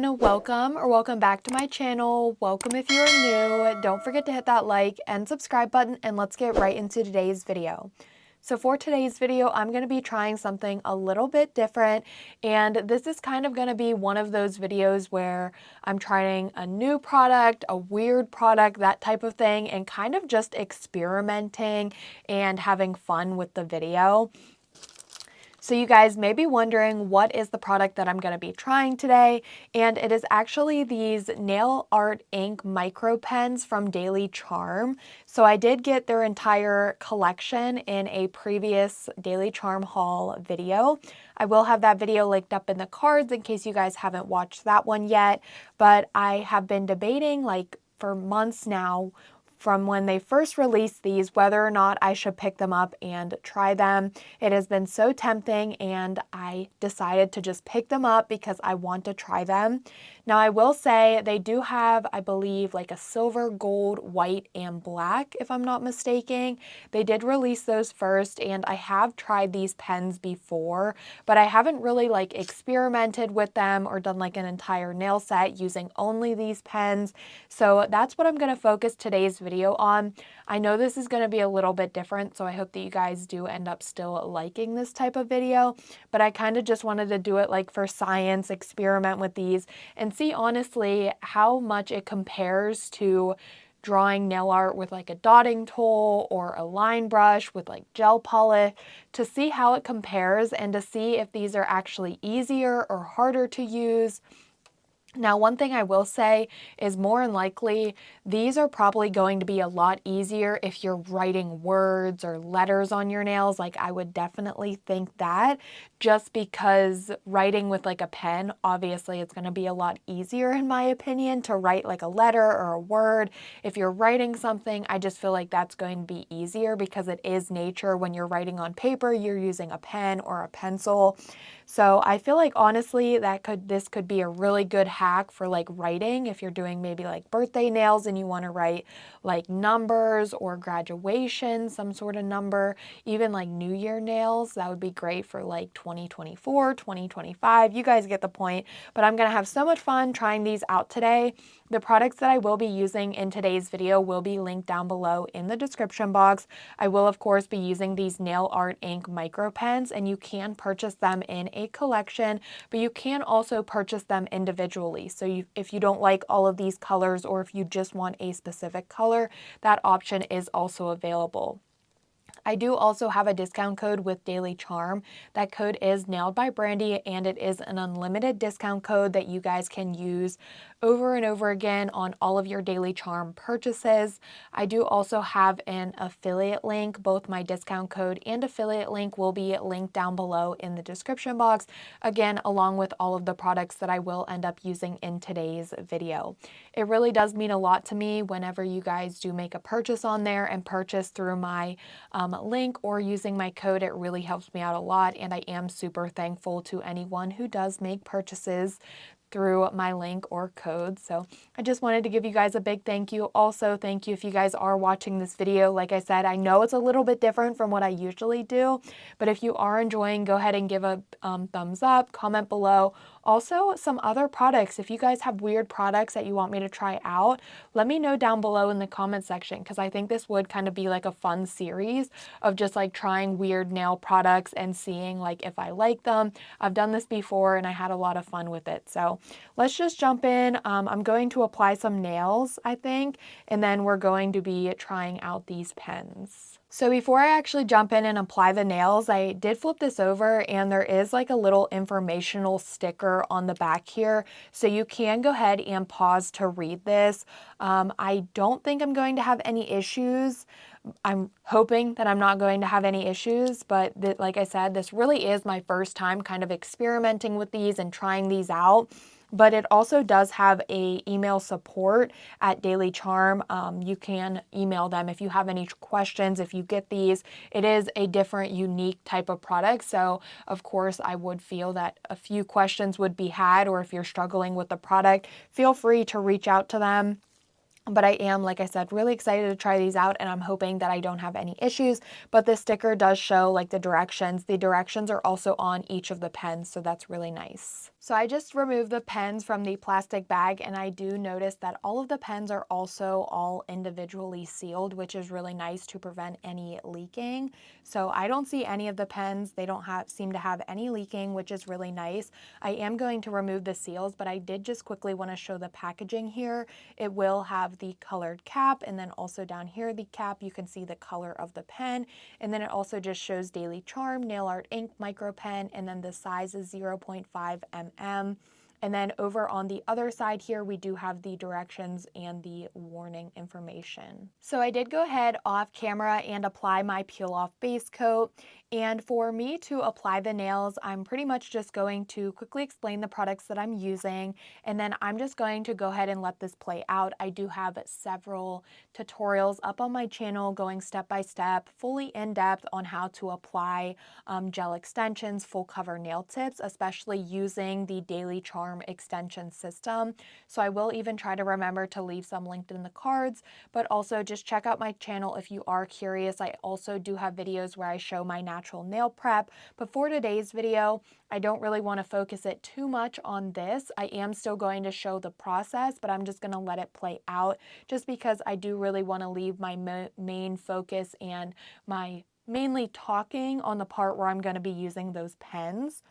everyone, welcome back to my channel. Welcome if you're new. Don't forget to hit that like and subscribe button, and let's get right into today's video. So for today's video, I'm going to be trying something a little bit different, and this is kind of going to be one of those videos where I'm trying a new product, a weird product, that type of thing, and kind of just experimenting and having fun with the video. So you guys may be wondering, what is the product that I'm going to be trying today? And it is actually these nail art ink micro pens from Daily Charme. So I did get their entire collection in a previous Daily Charme haul video. I will have that video linked up in the cards in case you guys haven't watched that one yet. But I have been debating for months now, from when they first released these, whether or not I should pick them up and try them. It has been so tempting, and I decided to just pick them up because I want to try them. Now I will say they do have, I believe, like a silver, gold, white, and black, if I'm not mistaken. They did release those first, and I have tried these pens before, but I haven't really experimented with them or done an entire nail set using only these pens. So that's what I'm going to focus today's video on. I know this is going to be a little bit different, so I hope that you guys do end up still liking this type of video, but I kind of just wanted to do it for science, experiment with these, and see honestly how much it compares to drawing nail art with a dotting tool or a line brush with gel polish, to see how it compares and to see if these are actually easier or harder to use. Now, one thing I will say is more than likely, these are probably going to be a lot easier if you're writing words or letters on your nails. I would definitely think that, just because writing with a pen, obviously it's going to be a lot easier in my opinion to write a letter or a word. If you're writing something, I just feel that's going to be easier because it is nature. When you're writing on paper, you're using a pen or a pencil. So I feel honestly this could be a really good hack for writing if you're doing maybe birthday nails and you want to write numbers or graduation, some sort of number, even New Year nails. That would be great for 2024, 2025. You guys get the point. But I'm going to have so much fun trying these out today. The products that I will be using in today's video will be linked down below in the description box. I will, of course, be using these nail art ink micro pens, and you can purchase them in a collection, but you can also purchase them individually. So if you don't like all of these colors, or if you just want a specific color, that option is also available. I do also have a discount code with Daily Charme. That code is Nailedbybrandi, and it is an unlimited discount code that you guys can use over and over again on all of your Daily Charme purchases. I do also have an affiliate link. Both my discount code and affiliate link will be linked down below in the description box, again, along with all of the products that I will end up using in today's video. It really does mean a lot to me whenever you guys do make a purchase on there and purchase through my link or using my code. It really helps me out a lot, and I am super thankful to anyone who does make purchases through my link or code. So I just wanted to give you guys a big thank you. Also, thank you if you guys are watching this video. Like I said, I know it's a little bit different from what I usually do, but if you are enjoying, go ahead and give a thumbs up, comment below. Also, some other products. If you guys have weird products that you want me to try out, let me know down below in the comment section, because I think this would kind of be a fun series of just trying weird nail products and seeing if I like them. I've done this before and I had a lot of fun with it. So let's just jump in. I'm going to apply some nails, I think, and then we're going to be trying out these pens. So before I actually jump in and apply the nails, I did flip this over, and there is a little informational sticker on the back here. So you can go ahead and pause to read this. I don't think I'm going to have any issues. I'm hoping that I'm not going to have any issues, but like I said, this really is my first time kind of experimenting with these and trying these out. But it also does have a email support at Daily Charme. You can email them if you have any questions. If you get these, it is a different, unique type of product. So of course, I would feel that a few questions would be had, or if you're struggling with the product, feel free to reach out to them. But I am, like I said, really excited to try these out, and I'm hoping that I don't have any issues. But the sticker does show the directions. The directions are also on each of the pens, so that's really nice. So I just removed the pens from the plastic bag, and I do notice that all of the pens are also all individually sealed, which is really nice to prevent any leaking. So I don't see any of the pens. They don't seem to have any leaking, which is really nice. I am going to remove the seals, but I did just quickly want to show the packaging here. It will have the colored cap, and then also down here, the cap, you can see the color of the pen. And then it also just shows Daily Charme, Nail Art Ink, Micro Pen, and then the size is 0.5 mm. And then over on the other side here, we do have the directions and the warning information. So I did go ahead off camera and apply my peel off base coat. And for me to apply the nails, I'm pretty much just going to quickly explain the products that I'm using. And then I'm just going to go ahead and let this play out. I do have several tutorials up on my channel going step by step, fully in depth on how to apply gel extensions, full cover nail tips, especially using the Daily Charme extension system. So I will even try to remember to leave some linked in the cards, but also just check out my channel if you are curious. I also do have videos where I show my natural nail prep, but for today's video, I don't really want to focus it too much on this. I am still going to show the process, but I'm just going to let it play out just because I do really want to leave my main focus and my mainly talking on the part where I'm going to be using those pens.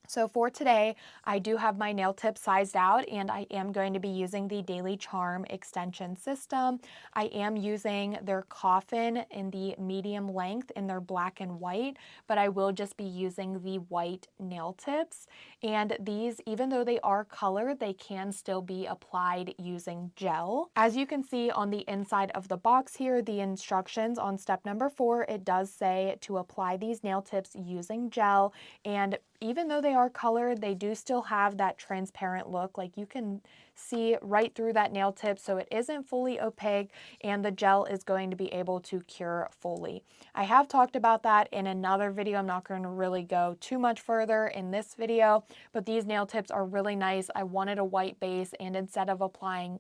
So for today, I do have my nail tips sized out, and I am going to be using the Daily Charme extension system. I am using their coffin in the medium length in their black and white, but I will just be using the white nail tips. And these, even though they are colored, they can still be applied using gel. As you can see on the inside of the box here, the instructions on step number 4, it does say to apply these nail tips using gel. And even though they are colored, they do still have that transparent look. Like you can see right through that nail tip, so it isn't fully opaque, and the gel is going to be able to cure fully. I have talked about that in another video. I'm not going to really go too much further in this video, but these nail tips are really nice. I wanted a white base, and instead of applying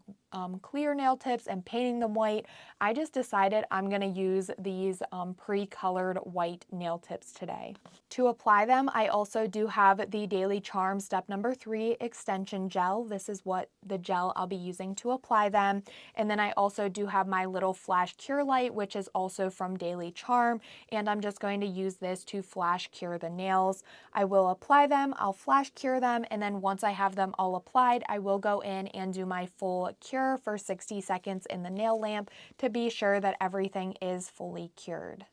clear nail tips and painting them white, I just decided I'm going to use these pre-colored white nail tips today. To apply them, I also do have the Daily Charme step number 3 extension gel. This is what the gel I'll be using to apply them. And then I also do have my little flash cure light, which is also from Daily Charme, and I'm just going to use this to flash cure the nails. I will apply them, I'll flash cure them, and then once I have them all applied, I will go in and do my full cure for 60 seconds in the nail lamp to be sure that everything is fully cured.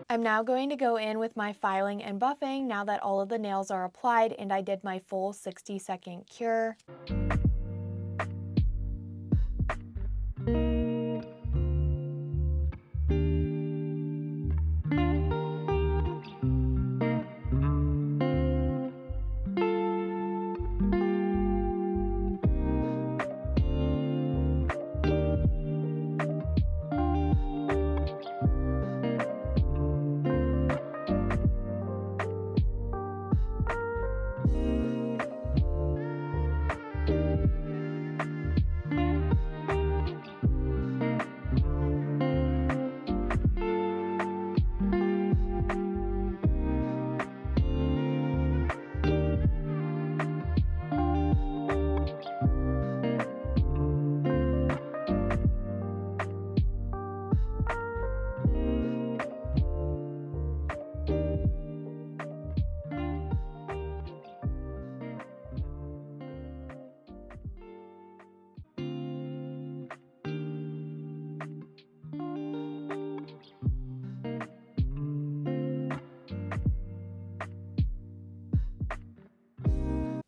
I'm now going to go in with my filing and buffing now that all of the nails are applied and I did my full 60-second cure.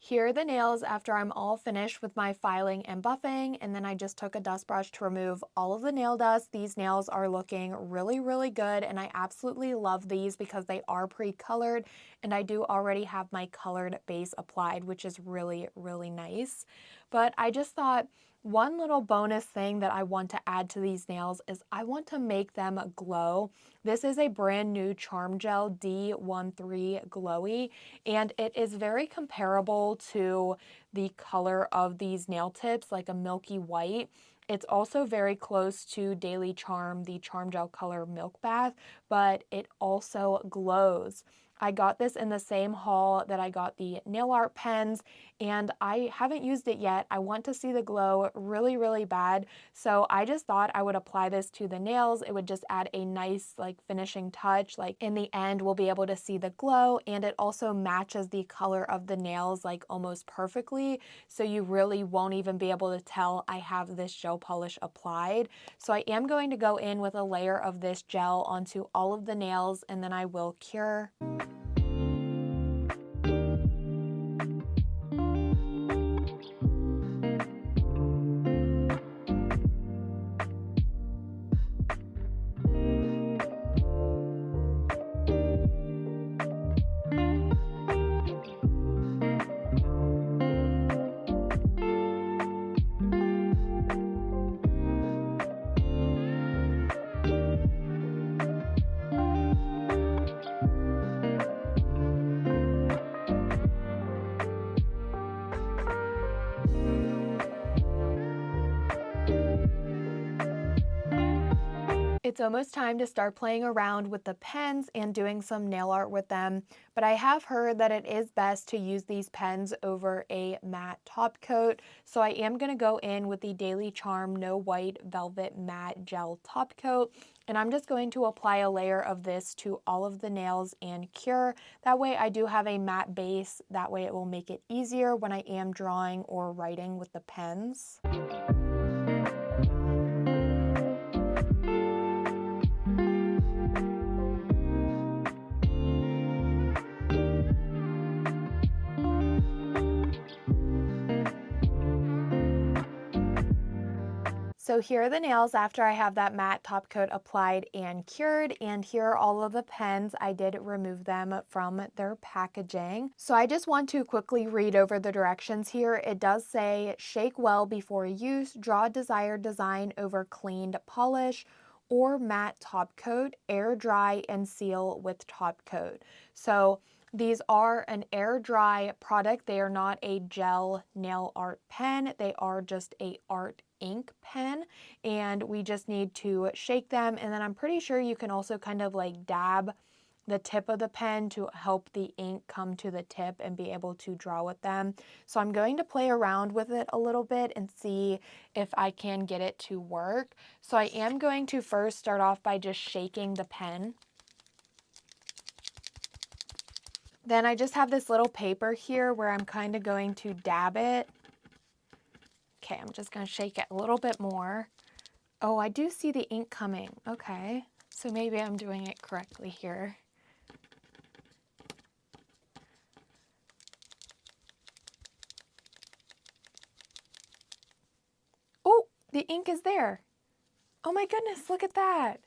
Here are the nails after I'm all finished with my filing and buffing, and then I just took a dust brush to remove all of the nail dust. These nails are looking really, really good, and I absolutely love these because they are pre-colored, and I do already have my colored base applied, which is really, really nice. But I just thought one little bonus thing that I want to add to these nails is I want to make them glow. This is a brand new Charm Gel D13 Glowy, and it is very comparable to the color of these nail tips, like a milky white. It's also very close to Daily Charme, the Charm Gel Color Milk Bath, but it also glows. I got this in the same haul that I got the nail art pens, and I haven't used it yet. I want to see the glow really, really bad. So I just thought I would apply this to the nails. It would just add a nice like finishing touch. Like in the end, we'll be able to see the glow, and it also matches the color of the nails like almost perfectly. So you really won't even be able to tell I have this gel polish applied. So I am going to go in with a layer of this gel onto all of the nails, and then I will cure. It's almost time to start playing around with the pens and doing some nail art with them, but I have heard that it is best to use these pens over a matte top coat, so I am going to go in with the Daily Charme No White Velvet Matte Gel Top Coat, and I'm just going to apply a layer of this to all of the nails and cure. That way I do have a matte base, that way it will make it easier when I am drawing or writing with the pens. So here are the nails after I have that matte top coat applied and cured, and here are all of the pens. I did remove them from their packaging. So I just want to quickly read over the directions here. It does say, shake well before use, draw desired design over cleaned polish or matte top coat, air dry and seal with top coat. So these are an air dry product. They are not a gel nail art pen. They are just a art ink pen, and we just need to shake them, and then I'm pretty sure you can also kind of like dab the tip of the pen to help the ink come to the tip and be able to draw with them. So I'm going to play around with it a little bit and see if I can get it to work. So I am going to first start off by just shaking the pen. Then I just have this little paper here where I'm kind of going to dab it. Okay, I'm just going to shake it a little bit more. Oh, I do see the ink coming. Okay, so maybe I'm doing it correctly here. Oh, the ink is there. Oh my goodness, look at that.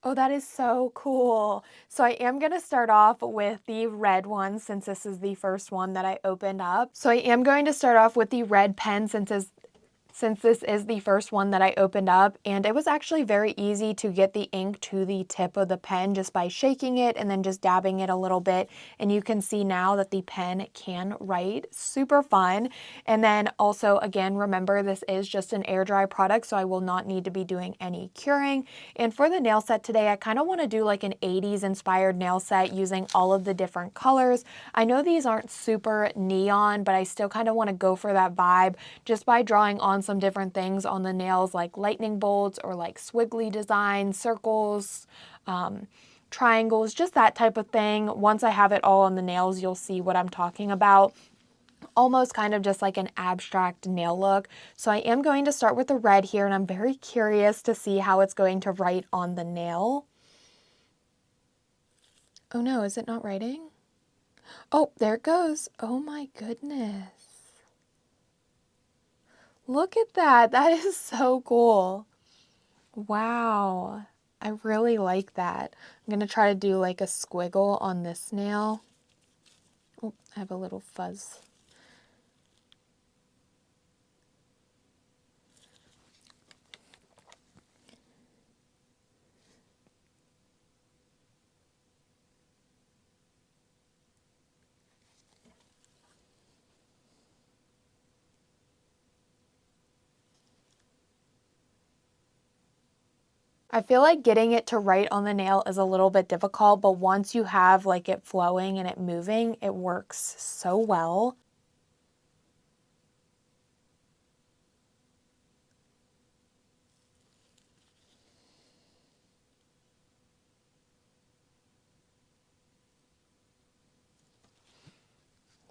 Oh, that is so cool. So I am going to start off with the red one since this is the first one that I opened up. So I am going to start off with the red pen since this is the first one that I opened up, and it was actually very easy to get the ink to the tip of the pen just by shaking it and then just dabbing it a little bit, and you can see now that the pen can write. Super fun. And then also, again, remember this is just an air dry product, so I will not need to be doing any curing. And for the nail set today, I kind of want to do like an 80s inspired nail set using all of the different colors. I know these aren't super neon, but I still kind of want to go for that vibe just by drawing on some different things on the nails like lightning bolts or like squiggly designs, circles, triangles, just that type of thing. Once I have it all on the nails, you'll see what I'm talking about. Almost kind of just like an abstract nail look. So I am going to start with the red here, and I'm very curious to see how it's going to write on the nail. Oh no, is it not writing? Oh, there it goes. Oh my goodness. Look at that. That is so cool. Wow. I really like that. I'm going to try to do like a squiggle on this nail. Oh, I have a little fuzz. I feel like getting it to write on the nail is a little bit difficult, but once you have like it flowing and it moving, it works so well.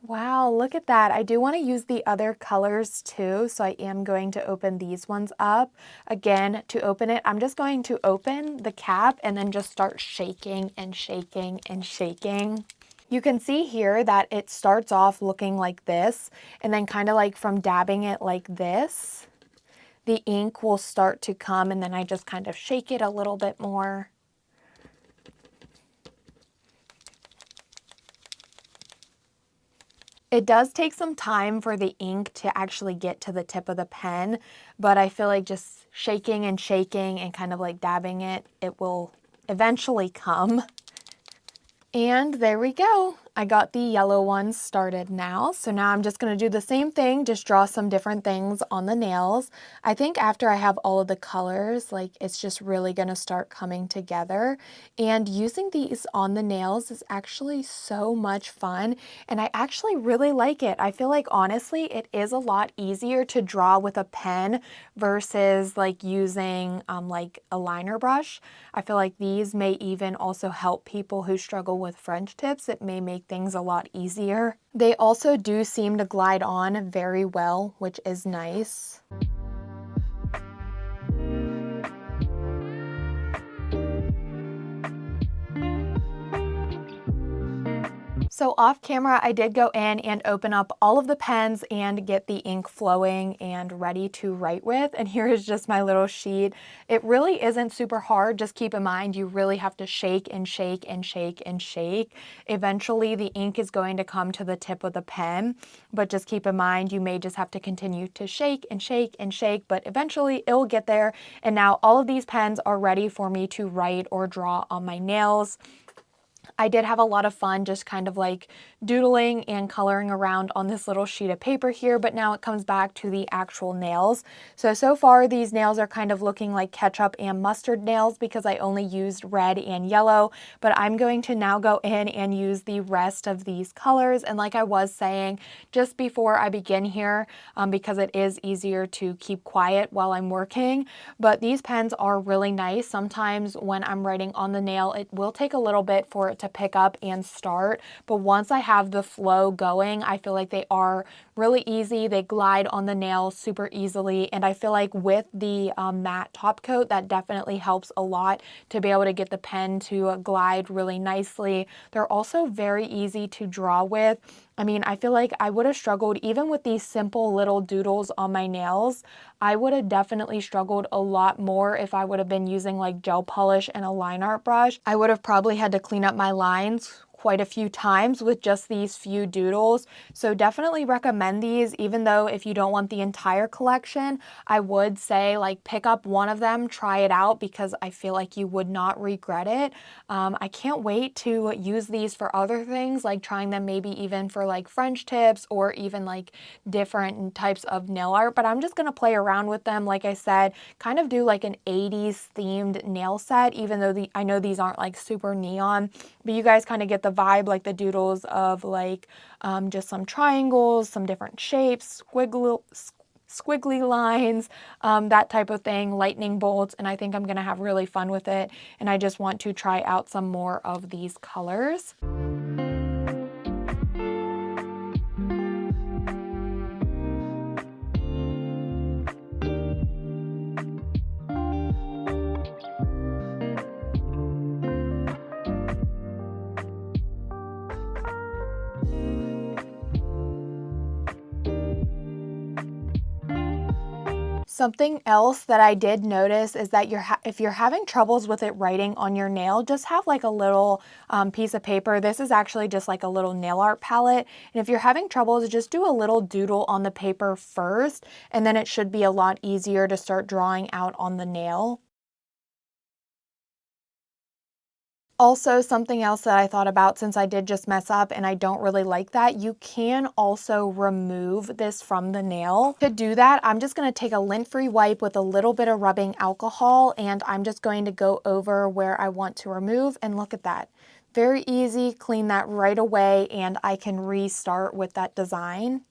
Wow, look at that. I do want to use the other colors too, so I am going to open these ones up. Again, to open it, I'm just going to open the cap and then just start shaking and shaking and shaking. You can see here that it starts off looking like this, and then kind of like from dabbing it like this, the ink will start to come, and then I just kind of shake it a little bit more. It does take some time for the ink to actually get to the tip of the pen, but I feel like just shaking and shaking and kind of like dabbing it, it will eventually come. And there we go. I got the yellow ones started now. So now I'm just going to do the same thing, just draw some different things on the nails. I think after I have all of the colors, like it's just really going to start coming together. And using these on the nails is actually so much fun. And I actually really like it. I feel like honestly, it is a lot easier to draw with a pen versus like using like a liner brush. I feel like these may even also help people who struggle with French tips. It may make things a lot easier. They also do seem to glide on very well, which is nice. So off camera, I did go in and open up all of the pens and get the ink flowing and ready to write with. And here is just my little sheet. It really isn't super hard. Just keep in mind, you really have to shake and shake and shake and shake. Eventually the ink is going to come to the tip of the pen, but just keep in mind, you may just have to continue to shake and shake and shake, but eventually it will get there. And now all of these pens are ready for me to write or draw on my nails. I did have a lot of fun just kind of like doodling and coloring around on this little sheet of paper here, but now it comes back to the actual nails. So far these nails are kind of looking like ketchup and mustard nails because I only used red and yellow, but I'm going to now go in and use the rest of these colors. And like I was saying, just before I begin here, because it is easier to keep quiet while I'm working, but these pens are really nice. Sometimes when I'm writing on the nail, it will take a little bit for it to pick up and start, but once I have the flow going, I feel like they are really easy. They glide on the nail super easily, and I feel like with the matte top coat, that definitely helps a lot to be able to get the pen to glide really nicely. They're also very easy to draw with. I mean, I feel like I would have struggled even with these simple little doodles on my nails. I would have definitely struggled a lot more if I would have been using like gel polish and a line art brush. I would have probably had to clean up my lines quite a few times with just these few doodles. So definitely recommend these, even though if you don't want the entire collection, I would say like pick up one of them, try it out, because I feel like you would not regret it. I can't wait to use these for other things, like trying them maybe even for like French tips or even like different types of nail art, but I'm just gonna play around with them. Like I said, kind of do like an 80s themed nail set, even though I know these aren't like super neon, but you guys kind of get the vibe, like the doodles of like just some triangles, some different shapes, squiggly lines, that type of thing, lightning bolts, and I think I'm gonna have really fun with it, and I just want to try out some more of these colors. Something else that I did notice is that if you're having troubles with it writing on your nail, just have like a little piece of paper. This is actually just like a little nail art palette. And if you're having troubles, just do a little doodle on the paper first, and then it should be a lot easier to start drawing out on the nail. Also, something else that I thought about, since I did just mess up and I don't really like that, you can also remove this from the nail. To do that, I'm just going to take a lint-free wipe with a little bit of rubbing alcohol, and I'm just going to go over where I want to remove, and look at that. Very easy, clean that right away, and I can restart with that design.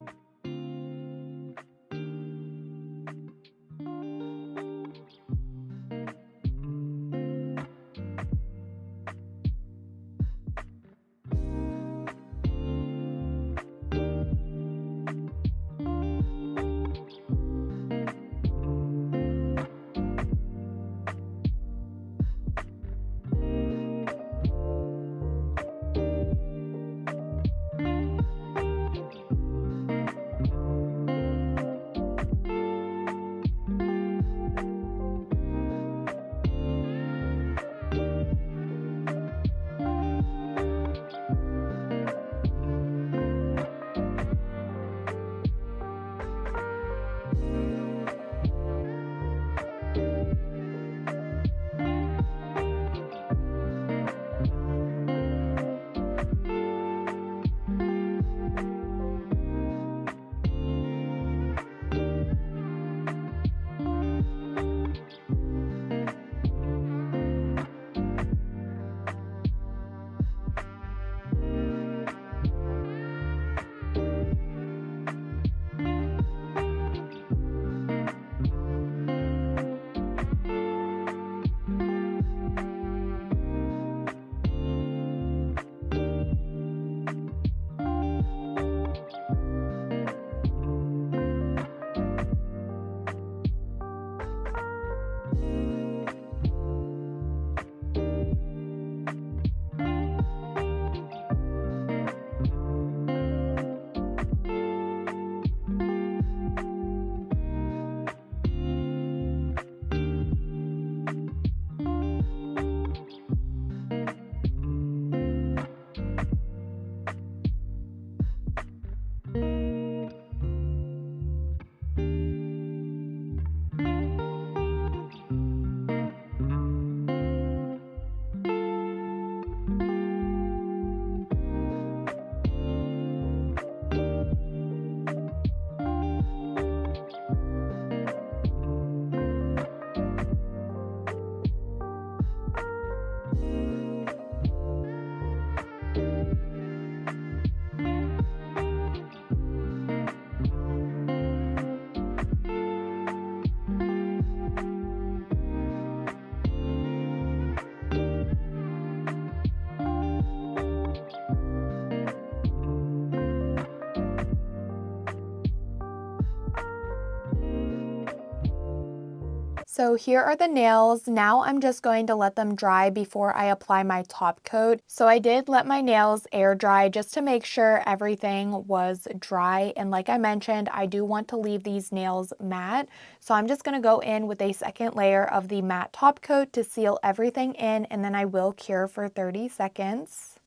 So here are the nails. Now I'm just going to let them dry before I apply my top coat. So I did let my nails air dry just to make sure everything was dry. And like I mentioned, I do want to leave these nails matte. So I'm just going to go in with a second layer of the matte top coat to seal everything in, and then I will cure for 30 seconds.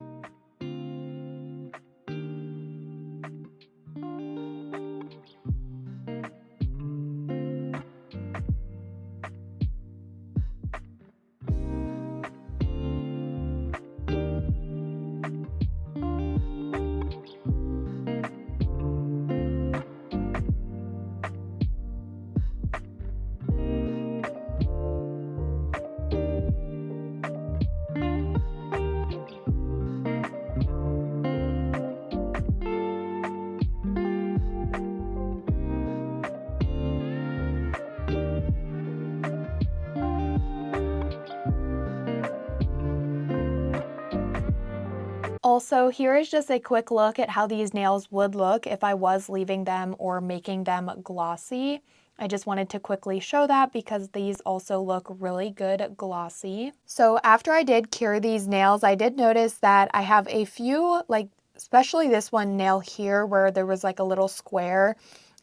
Also, here is just a quick look at how these nails would look if I was leaving them or making them glossy. I just wanted to quickly show that because these also look really good glossy. So after I did cure these nails, I did notice that I have a few, like especially this one nail here where there was like a little square.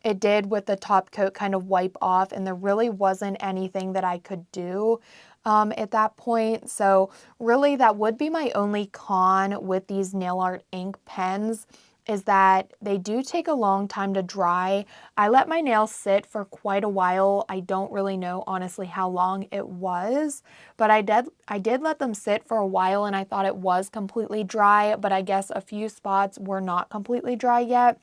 it did with the top coat kind of wipe off, and there really wasn't anything that I could do at that point. So really that would be my only con with these nail art ink pens, is that they do take a long time to dry. I let my nails sit for quite a while. I don't really know honestly how long it was, but I did let them sit for a while, and I thought it was completely dry, but I guess a few spots were not completely dry yet.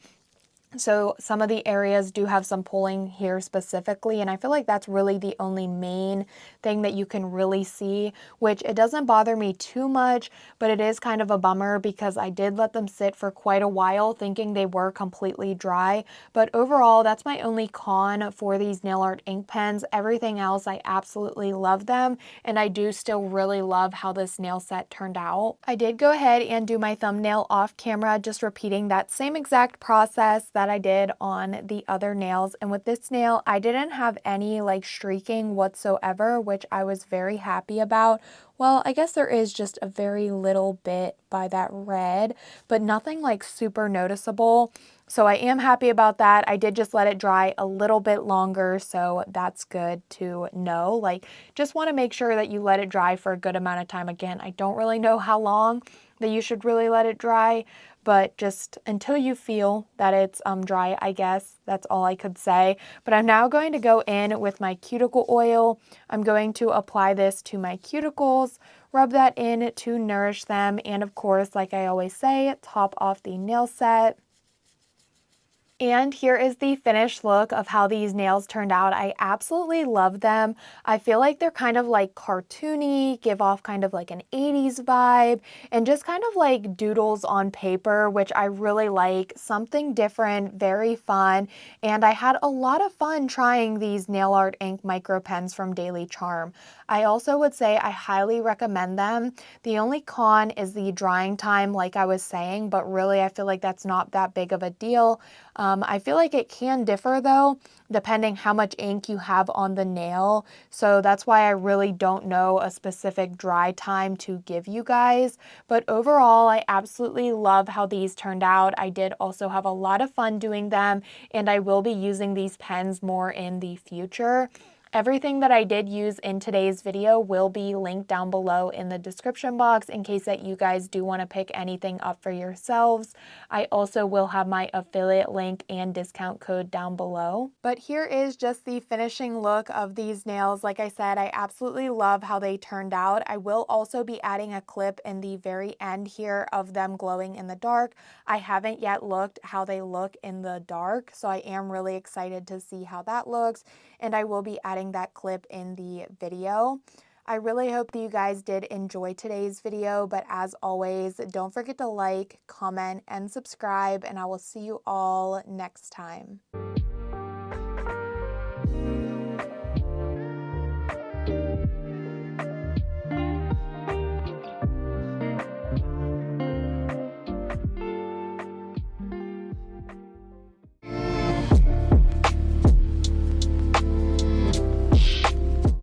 So some of the areas do have some pulling here specifically, and I feel like that's really the only main thing that you can really see, which it doesn't bother me too much, but it is kind of a bummer because I did let them sit for quite a while thinking they were completely dry. But overall, that's my only con for these nail art ink pens. Everything else, I absolutely love them, and I do still really love how this nail set turned out. I did go ahead and do my thumbnail off camera, just repeating that same exact process that I did on the other nails. And with this nail, I didn't have any like streaking whatsoever, which I was very happy about. Well, I guess there is just a very little bit by that red, but nothing like super noticeable. So I am happy about that. I did just let it dry a little bit longer, so that's good to know. Like, just want to make sure that you let it dry for a good amount of time. Again, I don't really know how long that you should really let it dry, but just until you feel that it's dry, I guess. That's all I could say. But I'm now going to go in with my cuticle oil. I'm going to apply this to my cuticles, rub that in to nourish them, and of course, like I always say, top off the nail set. And here is the finished look of how these nails turned out. I absolutely love them. I feel like they're kind of like cartoony, give off kind of like an 80s vibe, and just kind of like doodles on paper, which I really like. Something different, very fun, and I had a lot of fun trying these nail art ink micro pens from Daily Charme. I also would say I highly recommend them. The only con is the drying time, like I was saying, but really I feel like that's not that big of a deal. I feel like it can differ though, depending how much ink you have on the nail. So that's why I really don't know a specific dry time to give you guys. But overall, I absolutely love how these turned out. I did also have a lot of fun doing them, and I will be using these pens more in the future. Everything that I did use in today's video will be linked down below in the description box in case that you guys do want to pick anything up for yourselves. I also will have my affiliate link and discount code down below. But here is just the finishing look of these nails. Like I said, I absolutely love how they turned out. I will also be adding a clip in the very end here of them glowing in the dark. I haven't yet looked how they look in the dark, so I am really excited to see how that looks, and I will be adding that clip in the video. I really hope that you guys did enjoy today's video, but as always, don't forget to like, comment, and subscribe, and I will see you all next time.